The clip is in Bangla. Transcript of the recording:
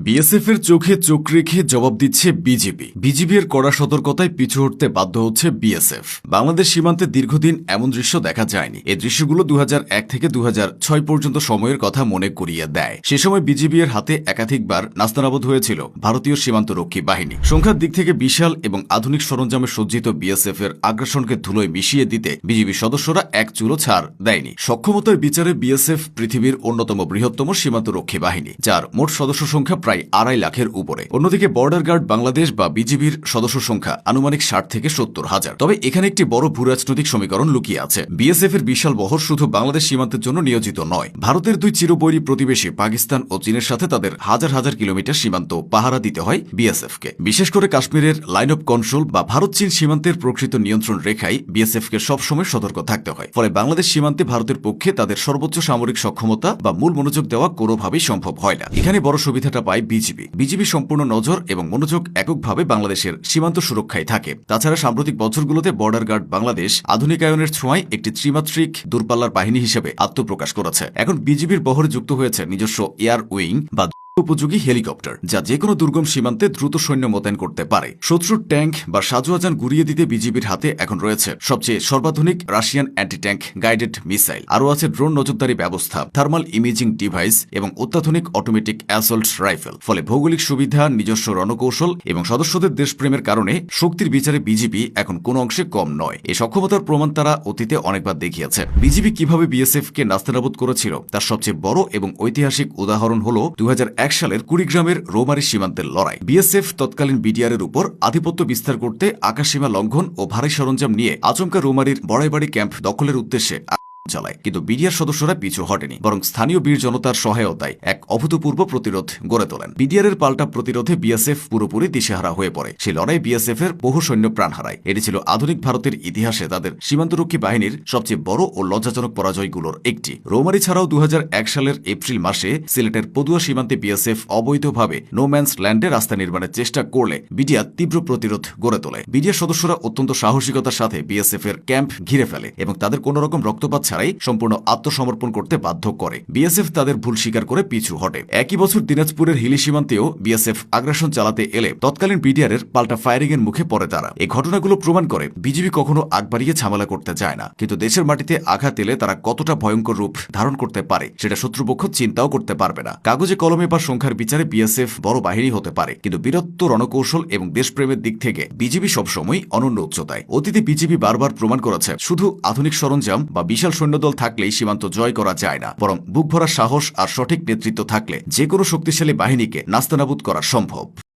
বিএসএফ এর চোখে চোখ রেখে জবাব দিচ্ছে বিজিবি। বিজিবি এর কড়া সতর্কতায় পিছু হটতে বাধ্য হচ্ছে বিএসএফ। বাংলাদেশ সীমান্তে দীর্ঘদিন এমন দৃশ্য দেখা যায়নি। এই দৃশ্যগুলো 2001 থেকে 2006 পর্যন্ত সময়ের কথা মনে করিয়ে দেয়। সে সময় বিজিবি এর হাতে একাধিকবার নাস্তানাবুদ হয়েছিল ভারতীয় সীমান্তরক্ষী বাহিনী। সংখ্যার দিক থেকে বিশাল এবং আধুনিক সরঞ্জামে সজ্জিত বিএসএফ এর আগ্রাসনকে ধুলোয় মিশিয়ে দিতে বিজিবি সদস্যরা এক চুলো ছাড় দেয়নি। সক্ষমতার বিচারে বিএসএফ পৃথিবীর অন্যতম বৃহত্তম সীমান্তরক্ষী বাহিনী, যার মোট সদস্য সংখ্যা প্রায় 2.5 লাখের উপরে। অন্যদিকে বর্ডার গার্ড বাংলাদেশ বা বিজিবির সদস্য সংখ্যা আনুমানিক 60 থেকে 70 হাজার। তবে এখানে একটি বড় ভূরাজনৈতিক সমীকরণ লুকিয়ে আছে। বিএসএফ এর বিশাল বহর শুধু বাংলাদেশ সীমান্তের জন্য নিয়োজিত নয়। ভারতের দুই চিরবৈরী প্রতিবেশী পাকিস্তান ও চীনের সাথে তাদের হাজার হাজার কিলোমিটার সীমান্ত পাহারা দিতে হয় বিএসএফকে। বিশেষ করে কাশ্মীরের লাইন অফ কন্ট্রোল বা ভারত চীন সীমান্তের প্রকৃত নিয়ন্ত্রণ রেখায় বিএসএফকে সবসময় সতর্ক থাকতে হয়। ফলে বাংলাদেশ সীমান্তে ভারতের পক্ষে তাদের সর্বোচ্চ সামরিক সক্ষমতা বা মূল মনোযোগ দেওয়া কোনোভাবেই সম্ভব হয় না। এখানে বড় সুবিধাটা পায় বিজিবি সম্পূর্ণ নজর এবং মনোযোগ এককভাবে বাংলাদেশের সীমান্ত সুরক্ষায় থাকে। তাছাড়া সাম্প্রতিক বছরগুলোতে বর্ডার গার্ড বাংলাদেশ আধুনিকায়নের ছোঁয়ায় একটি ত্রিমাত্রিক দূরপাল্লার বাহিনী হিসেবে আত্মপ্রকাশ করেছে। এখন বিজিবির বহরে যুক্ত হয়েছে নিজস্ব এয়ার উইং বা উপযোগী হেলিকপ্টার, যা যেকোনো দুর্গম সীমান্তে দ্রুত সৈন্য মোতায়েন করতে পারে। শত্রুর ট্যাঙ্ক বা সাজোয়াজান গুড়িয়ে দিতে বিজিবির হাতে এখন রয়েছে সবচেয়ে সর্বাধুনিক Russian anti tank guided missile. আরও আছে ড্রোন নজরদারি ব্যবস্থা, থার্মাল ইমেজিং ডিভাইস এবং অত্যাধুনিক অটোমেটিক অ্যাসল্ট রাইফেল। ফলে ভৌগোলিক সুবিধা, নিজস্ব রণকৌশল এবং সদস্যদের দেশপ্রেমের কারণে শক্তির বিচারে বিজিবি এখন কোনো অংশে কম নয়। এই সক্ষমতার প্রমাণ তারা অতীতে অনেকবার দেখিয়েছে। বিজিবি কিভাবে বিএসএফ কে নাস্তানাবুদ করেছিল তার সবচেয়ে বড় এবং ঐতিহাসিক উদাহরণ হল 2001 সালের কুড়িগ্রামের রৌমারী সীমান্তের লড়াই। বিএসএফ তৎকালীন বিডিআর এর উপর আধিপত্য বিস্তার করতে আকাশসীমা লঙ্ঘন ও ভারী সরঞ্জাম নিয়ে আচমকা রৌমারীর বড়াইবাড়ি ক্যাম্প দখলের উদ্দেশ্যে চালায়। কিন্তু বিডিআর সদস্যরা পিছু হটেনি, বরং স্থানীয় বীর জনতার সহায়তায় এক অভূতপূর্ব প্রতিরোধ গড়ে তোলেন। বিডিআর এর পাল্টা প্রতিরোধে বিএসএফ পুরোপুরি দিশেহারা হয়ে পড়ে। সেই লড়াই বিএসএফ এর বহু সৈন্য প্রাণ হারায়। এটি ছিল আধুনিক ভারতের ইতিহাসে তাদের সীমান্তরক্ষী বাহিনীর সবচেয়ে বড় ও লজ্জাজনক পরাজয়গুলোর একটি। রৌমারী ছাড়াও 2001 সালের এপ্রিল মাসে সিলেটের পদুয়া সীমান্তে বিএসএফ অবৈধভাবে নোম্যান্স ল্যান্ডে রাস্তা নির্মাণের চেষ্টা করলে বিডিআর তীব্র প্রতিরোধ গড়ে তোলে। বিডিআর সদস্যরা অত্যন্ত সাহসিকতার সাথে বিএসএফ এর ক্যাম্প ঘিরে ফেলে এবং তাদের কোন রকম রক্তপাত ছাড়াই সম্পূর্ণ আত্মসমর্পণ করতে বাধ্য করে। বিএসএফ তাদের ভুল স্বীকার করে পিছু হটে। একই বছর দিনাজপুরের হিলি সীমান্তেও বিএসএফ আগ্রাসন চালাতে এলে তৎকালীন বিডিআর এর পাল্টা ফায়ারিং এর মুখে পড়ে তারা। এই ঘটনাগুলো প্রমাণ করে বিজিবি কখনো আগ বাড়িয়ে ঝামেলা করতে যায় না, কিন্তু দেশের মাটিতে আঘাত এলে তারা কতটা ভয়ঙ্কর রূপ ধারণ করতে পারে সেটা শত্রুপক্ষ চিন্তাও করতে পারবে না। কাগজে কলমে বা সংখ্যার বিচারে বিএসএফ বড় বাহিনী হতে পারে, কিন্তু বীরত্ব, রণকৌশল এবং দেশপ্রেমের দিক থেকে বিজিবি সবসময় অনন্য উচ্চতায়। অতীতে বিজিবি বারবার প্রমাণ করেছে শুধু আধুনিক সরঞ্জাম বা বিশাল সৈন্যদল থাকলেই সীমান্ত জয় করা যায় না, বরং বুক ভরা সাহস আর সঠিক নেতৃত্ব থাকলে যে কোনো শক্তিশালী বাহিনীকে নাস্তানাবুদ করা সম্ভব।